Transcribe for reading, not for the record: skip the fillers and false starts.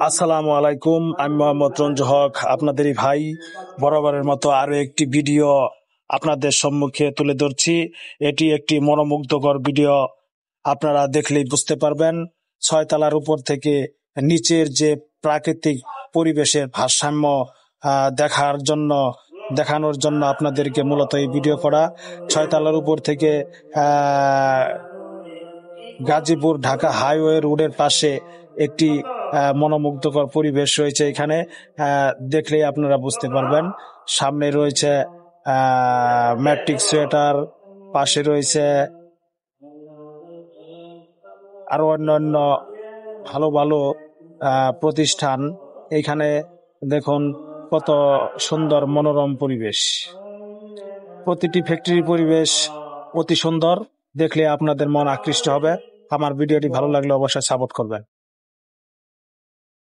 আসসালামু আলাইকুম, আমি মোহাম্মদ রঞ্জু হক, আপনাদেরই ভাই। বরাবরের মতো আরো একটি ভিডিও আপনাদের সম্মুখে তুলে ধরছি। এটি একটি মনোমুগ্ধকর ভিডিও, আপনারা দেখলেই বুঝতে পারবেন। 6 তলার উপর থেকে নিচের যে প্রাকৃতিক পরিবেশের ভারসাম্য দেখানোর জন্য আপনাদেরকে মূলত এই ভিডিও করা। 6 তলার উপর থেকে গাজীপুর ঢাকা হাইওয়ে রোডের পাশে একটি মনোমুগ্ধকর পরিবেশ রয়েছে। এখানে দেখলেই আপনারা বুঝতে পারবেন। সামনে রয়েছে ম্যাট্রিক সোয়েটার, পাশে রয়েছে আরো অন্যান্য ভালো ভালো প্রতিষ্ঠান। এইখানে দেখুন কত সুন্দর মনোরম পরিবেশ। প্রতিটি ফ্যাক্টরির পরিবেশ অতি সুন্দর, দেখলে আপনাদের মন আকৃষ্ট হবে। আমার ভিডিওটি ভালো লাগলে অবশ্যই সাপোর্ট করবেন।